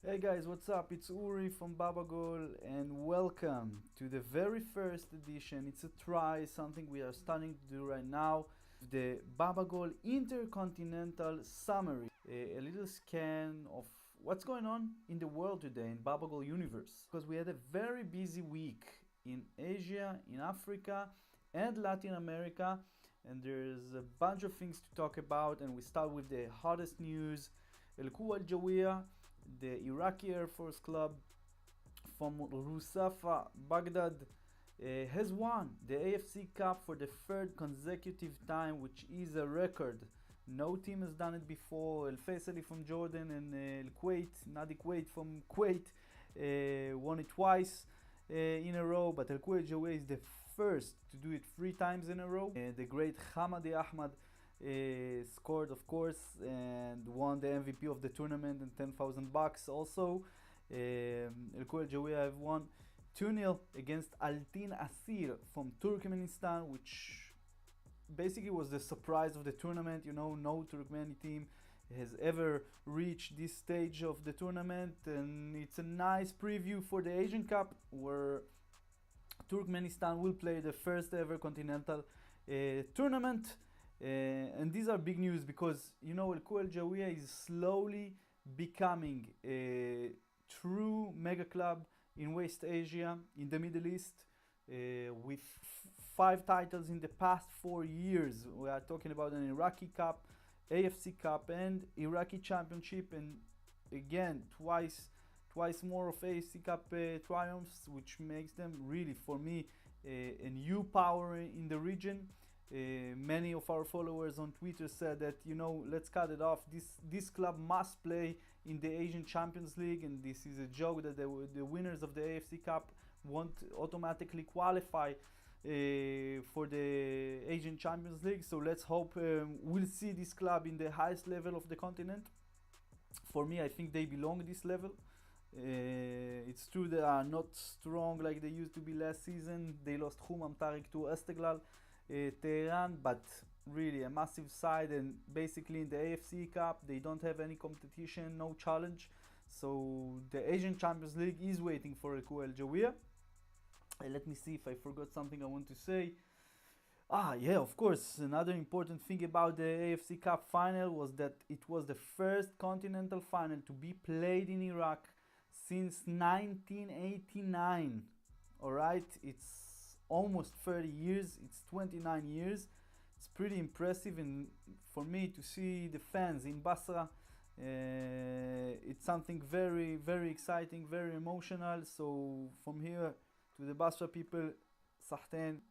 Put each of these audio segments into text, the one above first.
Hey guys, what's up? It's Uri from BabaGol and welcome to the very first edition. It's a try, something we are starting to do right now. The BabaGol Intercontinental Summary. A little scan of what's going on in the world today in BabaGol universe. Because we had a very busy week in Asia, in Africa and Latin America. And there's a bunch of things to talk about, and we start with the hottest news. Al-Quwa Al-Jawiya, the Iraqi Air Force club from Rusafa, Baghdad, has won the AFC Cup for the third consecutive time, which is a record. No team has done it before. Al-Faisali from Jordan and Al-Kuwait, Nadi Kuwait from Kuwait, won it twice in a row, but Al-Quwa Al-Jawiya is the first to do it 3 times in a row. The great Hamadi Ahmad scored, of course, and won the MVP of the tournament and $10,000 also. Al-Quwa Al-Jawiya have won 2-0 against Altin Asir from Turkmenistan, which basically was the surprise of the tournament. You know, no Turkmeni team has ever reached this stage of the tournament, and it's a nice preview for the Asian Cup, where Turkmenistan will play the first ever continental tournament. And these are big news because, you know, Al-Quwa Al-Jawiya is slowly becoming a true mega club in West Asia, in the Middle East, with 5 titles in the past 4 years. We are talking about an Iraqi Cup, AFC Cup and Iraqi Championship, and again twice more of AFC Cup triumphs, which makes them really, for me, a new power in the region. Many of our followers on Twitter said that, you know, let's cut it off. This club must play in the Asian Champions League, and this is a joke that the winners of the AFC Cup won't automatically qualify for the Asian Champions League. So let's hope we'll see this club in the highest level of the continent. For me, I think they belong this level. It's true they are not strong like they used to be last season. They lost Khumam Tariq to Esteghlal Tehran, but really a massive side, and basically in the AFC Cup they don't have any competition, no challenge. So the Asian Champions League is waiting for Al-Quwa Al-Jawiya. Let me see if I forgot something I want to say. Yeah, of course, another important thing about the AFC Cup final was that it was the first continental final to be played in Iraq since 1989. Alright, it's almost 30 years, it's 29 years. It's pretty impressive, and for me to see the fans in Basra, it's something very, very exciting, very emotional. So from here to the Basra people, Sahten.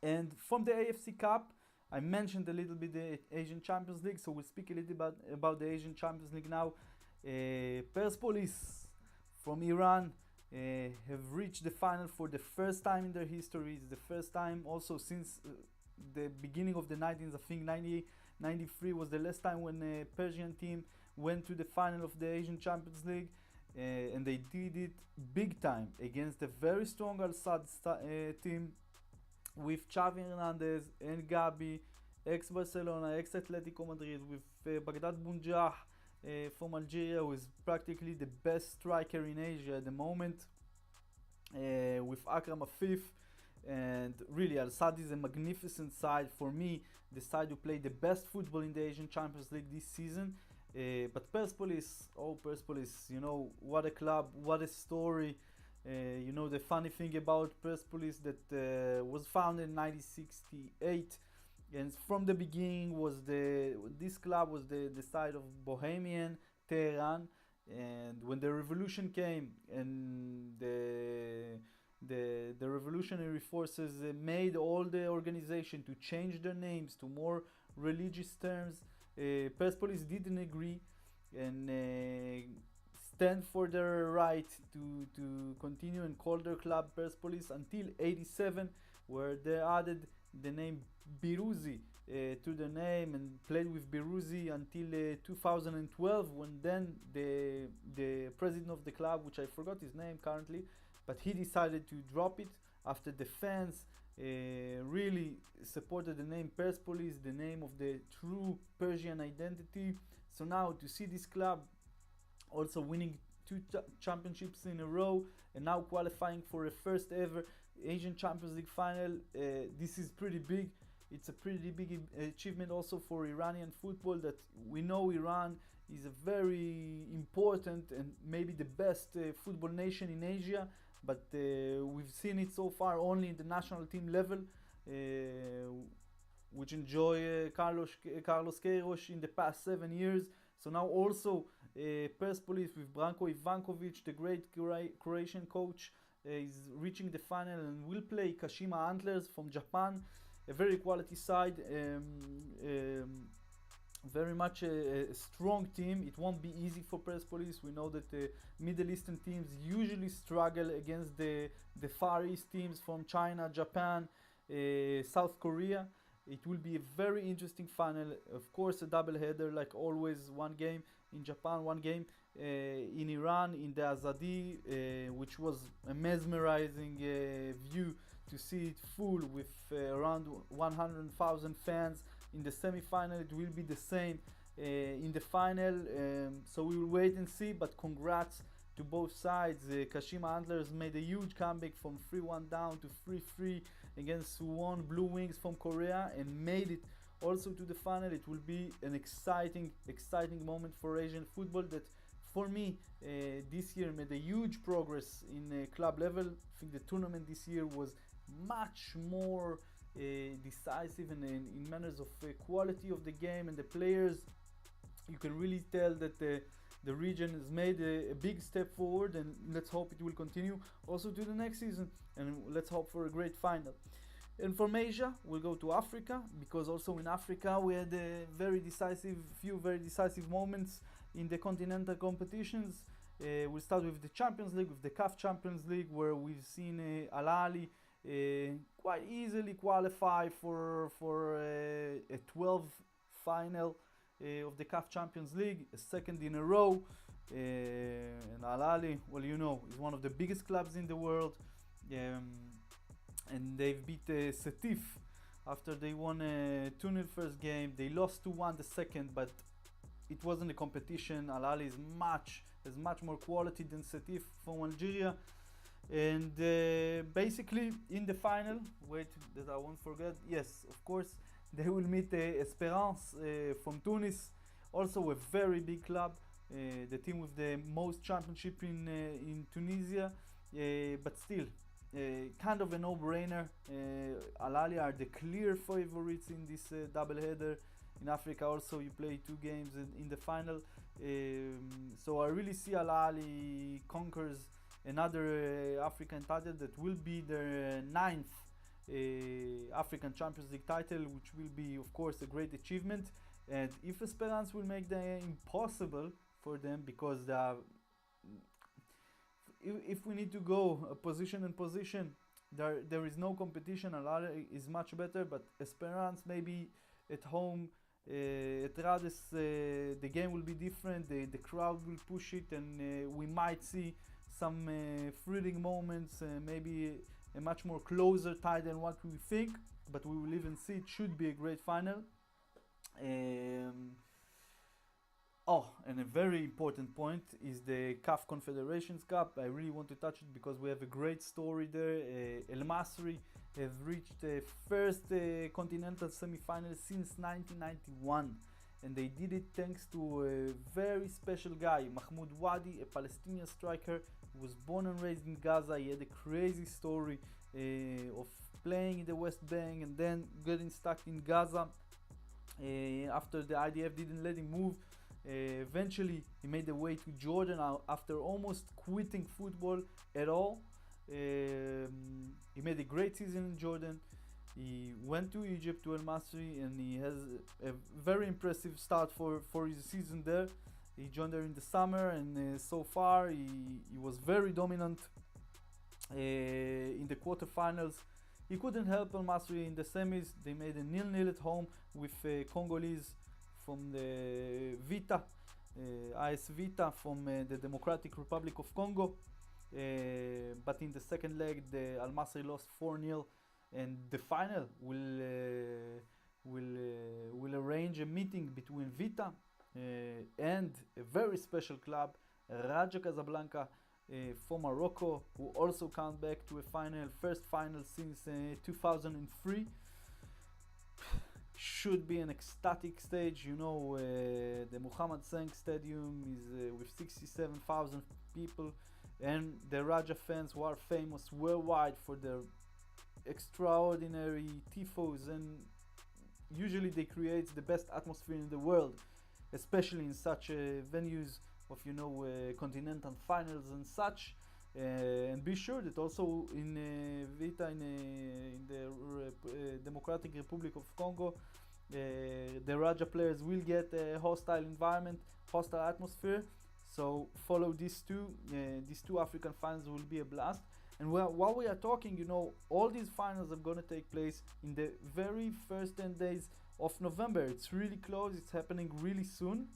And from the AFC Cup, I mentioned a little bit the Asian Champions League, so we'll speak a little bit about the Asian Champions League now. Persepolis from Iran have reached the final for the first time in their history. It's the first time also since the beginning of the 19th. I think 93 was the last time when a Persian team went to the final of the Asian Champions League, and they did it big time against a very strong Al-Sadd team with Xavi Hernandez and Gabi, ex-Barcelona, ex-Atletico Madrid, with Baghdad Bunjah from Algeria, who is practically the best striker in Asia at the moment, with Akram Afif. And really, Al-Sadd is a magnificent side. For me, the side who played the best football in the Asian Champions League this season. But Persepolis, you know, what a club, what a story. You know, the funny thing about Persepolis that was founded in 1968, and from the beginning was this club was the side of Bohemian Tehran. And when the revolution came and the revolutionary forces made all the organization to change their names to more religious terms, Persepolis didn't agree and stand for their right to continue and call their club Persepolis until 87, where they added the name Biruzi to the name and played with Biruzi until 2012, when then the president of the club, which I forgot his name currently, but he decided to drop it after the fans really supported the name Persepolis, the name of the true Persian identity. So now to see this club also winning two championships in a row, and now qualifying for a first ever Asian Champions League final. This is pretty big. It's a pretty big achievement also for Iranian football, that we know Iran is a very important and maybe the best football nation in Asia, but we've seen it so far only in the national team level, which enjoy Carlos Queiroz in the past 7 years. So now also Persepolis with Branko Ivankovic, the great Croatian coach, is reaching the final and will play Kashima Antlers from Japan, a very quality side, very much a strong team. It won't be easy for Persepolis. We know that the Middle Eastern teams usually struggle against the Far East teams from China, Japan, South Korea. It will be a very interesting final. Of course, a double header like always, one game in Japan, one game in Iran, in the Azadi, which was a mesmerizing view to see it full with around 100,000 fans. In the semi-final it will be the same in the final, so we will wait and see, but congrats to both sides. Kashima Antlers made a huge comeback from 3-1 down to 3-3 against Suwon Blue Wings from Korea and made it also to the final. It will be an exciting moment for Asian football that for me this year made a huge progress in club level. I think the tournament this year was much more decisive and in manners of quality of the game and the players. You can really tell that the region has made a big step forward, and let's hope it will continue also to the next season, and let's hope for a great final. And from Asia we'll go to Africa, because also in Africa we had a few very decisive moments in the continental competitions. We'll start with the Champions League, with the CAF Champions League, where we've seen Al-Ahly quite easily qualify for a 12th final of the CAF Champions League, a second in a row. And Al-Ahly, well, you know, is one of the biggest clubs in the world, and they've beat Setif after they won 2-0 first game. They lost 2-1 the second, but it wasn't a competition. Al-Ahly has much more quality than Setif from Algeria. And basically in the final, wait that I won't forget, yes, of course, they will meet Esperance from Tunis, also a very big club, the team with the most championship in Tunisia, but still kind of a no-brainer. Al-Ahly are the clear favorites in this double header. In Africa also you play two games in the final, so I really see Al-Ahly conquers another African title that will be their 9th African Champions League title, which will be of course a great achievement. And if Esperance will make the impossible for them, because they are, if we need to go position and position, there is no competition. Al-Ahly is much better, but Esperance maybe at home, at Rades, the game will be different, the crowd will push it, and we might see some thrilling moments, maybe a much more closer tie than what we think, but we will even see. It should be a great final. And a very important point is the CAF Confederations Cup. I really want to touch it because we have a great story there. El Masri have reached the first continental semi-final since 1991, and they did it thanks to a very special guy, Mahmoud Wadi, a Palestinian striker who was born and raised in Gaza. He had a crazy story of playing in the West Bank and then getting stuck in Gaza after the IDF didn't let him move. Eventually he made the way to Jordan after almost quitting football at all. He made a great season in Jordan. He went to Egypt, to El Masri, and he has a very impressive start for his season there. He joined there in the summer, and so far he was very dominant in the quarterfinals. He couldn't help El Masri in the semis. They made a 0-0 at home with Congolese from the Vita, AS Vita from the Democratic Republic of Congo. But in the second leg, the Al Masri lost 4-0, and the final will arrange a meeting between Vita and a very special club, Raja Casablanca from Morocco, who also come back to a final, first final since 2003. Should be an ecstatic stage. The Mohammed Seng Stadium is with 67,000 people, and the Raja fans who are famous worldwide for their extraordinary tifos, and usually they create the best atmosphere in the world, especially in such venues of continental finals and such. And be sure that also in Vita, in the Democratic Republic of Congo, the Raja players will get a hostile environment, hostile atmosphere. So follow these two African finals will be a blast. And while we are talking, all these finals are going to take place in the very first 10 days of November. It's really close, it's happening really soon.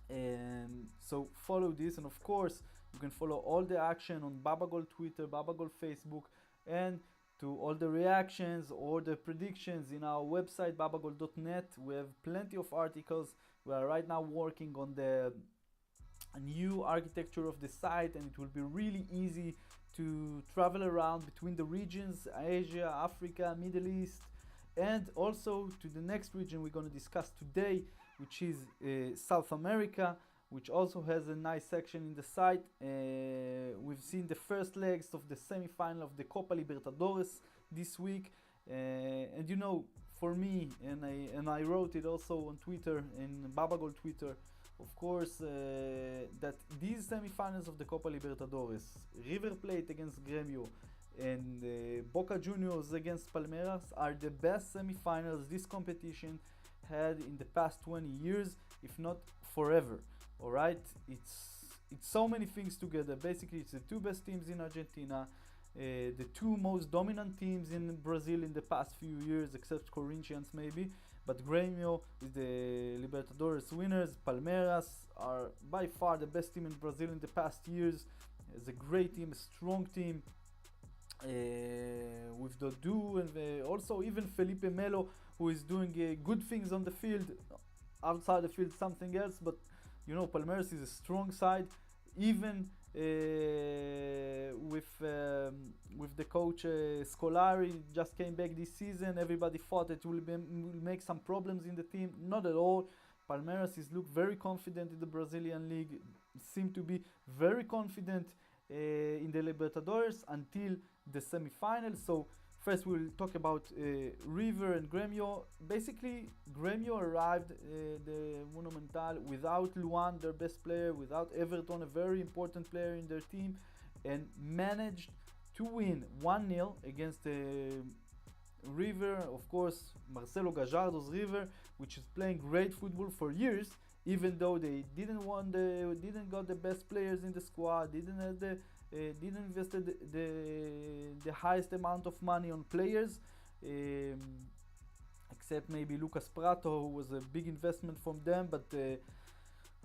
And so follow this, and of course you can follow all the action on BabaGol Twitter, BabaGol Facebook, and to all the reactions or the predictions in our website babagol.net. We have plenty of articles. We are right now working on the new architecture of the site, and it will be really easy to travel around between the regions, Asia, Africa, Middle East, and also to the next region we're going to discuss today, which is South America, which also has a nice section in the site. We've seen the first legs of the semi-final of the Copa Libertadores this week, and for me, and I wrote it also on Twitter, in BabaGol Twitter, of course, that these semi-finals of the Copa Libertadores, River Plate against Gremio and Boca Juniors against Palmeiras, are the best semi-finals this competition had in the past 20 years, if not forever. All right, it's so many things together. Basically, it's the two best teams in Argentina, the two most dominant teams in Brazil in the past few years, except Corinthians maybe. But Grêmio is the Libertadores winners. Palmeiras are by far the best team in Brazil in the past years. It's a great team, a strong team, with Dodô and also even Felipe Melo, who is doing good things on the field. Outside the field, something else. But Palmeiras is a strong side, even with the coach Scolari just came back this season. Everybody thought it will make some problems in the team. Not at all. Palmeiras look very confident in the Brazilian league, seem to be very confident in the Libertadores until the semi-finals. So first we'll talk about River and Grêmio. Basically, Grêmio arrived the Monumental without Luan, their best player, without Everton, a very important player in their team, and managed to win 1-0 against River. Of course, Marcelo Gallardo's River, which is playing great football for years, even though they didn't got the best players in the squad, didn't invest the highest amount of money on players, except maybe Lucas Prato, who was a big investment from them. But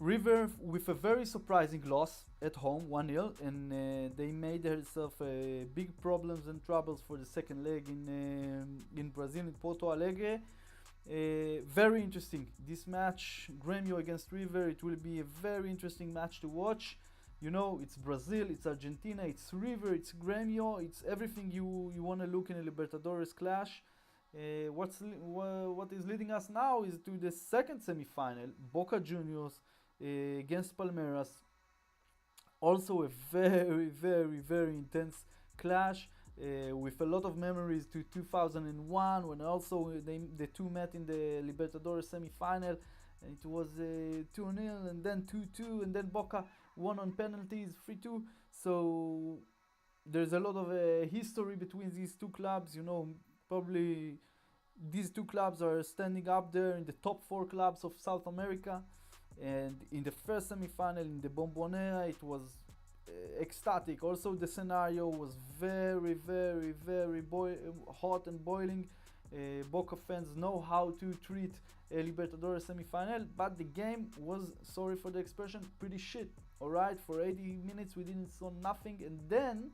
River with a very surprising loss at home, 1-0, and they made themselves big problems and troubles for the second leg in Brazil, in Porto Alegre. Very interesting this match, Grêmio against River. It will be a very interesting match to watch. It's Brazil, it's Argentina, it's River, it's Grêmio, it's everything you want to look in a Libertadores clash. What is leading us now is to the second semi-final, Boca Juniors against Palmeiras. Also a very, very, very intense clash, with a lot of memories to 2001, when also the two met in the Libertadores semi-final. It was 2-0 and then 2-2, and then Boca won on penalties, 3-2. So there's a lot of history between these two clubs. Probably these two clubs are standing up there in the top 4 clubs of South America. And in the first semi-final in the Bombonera, it was ecstatic. Also, the scenario was very, very, very hot and boiling. Boca fans know how to treat a Libertadores semi-final, but the game was, sorry for the expression, pretty shit. Alright, for 80 minutes we didn't saw nothing, and then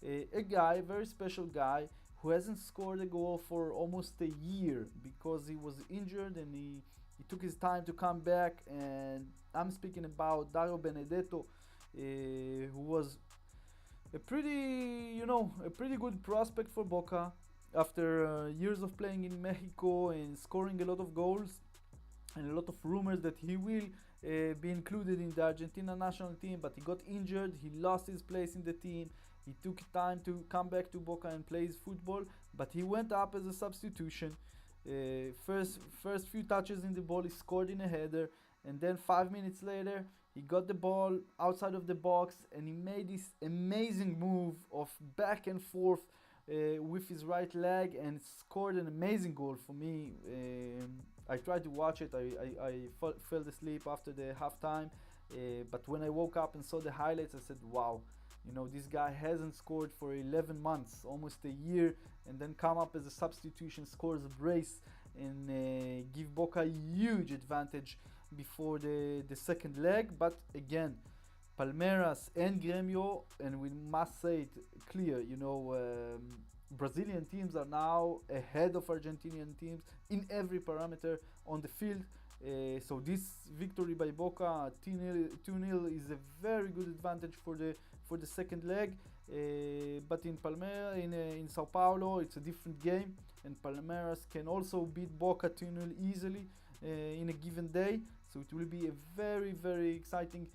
a guy, very special guy, who hasn't scored a goal for almost a year because he was injured, and he took his time to come back. And I'm speaking about Dario Benedetto, who was a pretty good prospect for Boca after years of playing in Mexico and scoring a lot of goals, and a lot of rumors that he will be included in the Argentina national team, but he got injured, he lost his place in the team, he took time to come back to Boca and play his football, but he went up as a substitution. First few touches in the ball, he scored in a header, and then 5 minutes later, he got the ball outside of the box and he made this amazing move of back and forth with his right leg and scored an amazing goal for me. I tried to watch it. I fell asleep after the halftime, but when I woke up and saw the highlights, I said, wow, this guy hasn't scored for 11 months, almost a year, and then come up as a substitution, scores a brace, and give Boca a huge advantage before the second leg. But again, Palmeiras and Grêmio, and we must say it clear, Brazilian teams are now ahead of Argentinian teams in every parameter on the field. So this victory by Boca 2-0 is a very good advantage for the second leg. But in Palmeiras, in Sao Paulo, it's a different game, and Palmeiras can also beat Boca 2-0 easily in a given day. So it will be a very, very exciting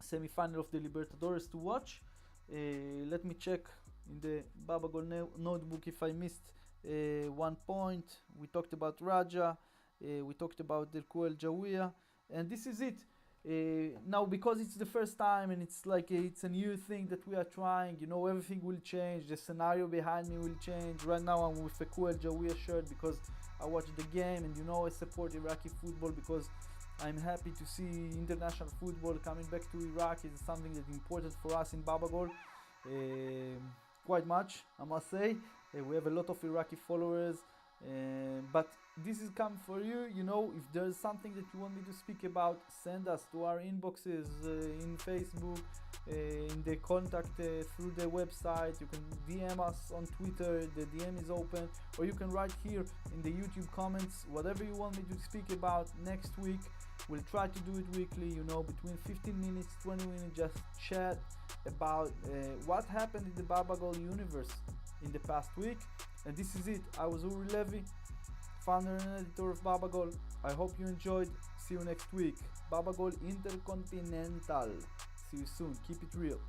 semi-final of the Libertadores to watch. Let me check in the BabaGol notebook if I missed one point. We talked about Raja, we talked about Al-Quwa Al-Jawiya, and this is it. Now, because it's the first time and it's like it's a new thing that we are trying, everything will change. The scenario behind me will change. Right now I'm with a Al-Quwa Al-Jawiya shirt because I watched the game, and I support Iraqi football because I'm happy to see international football coming back to Iraq. It's something that's important for us in BabaGol, quite much, I must say. We have a lot of Iraqi followers, but this is come for you. If there's something that you want me to speak about, send us to our inboxes in Facebook, in the contact through the website. You can DM us on Twitter, the DM is open, or you can write here in the YouTube comments whatever you want me to speak about next week. We'll try to do it weekly, between 15 minutes, 20 minutes, just chat about what happened in the BabaGol universe in the past week. And this is it. I was Uri Levy, founder and editor of BabaGol. I hope you enjoyed. See you next week. BabaGol Intercontinental. See you soon. Keep it real.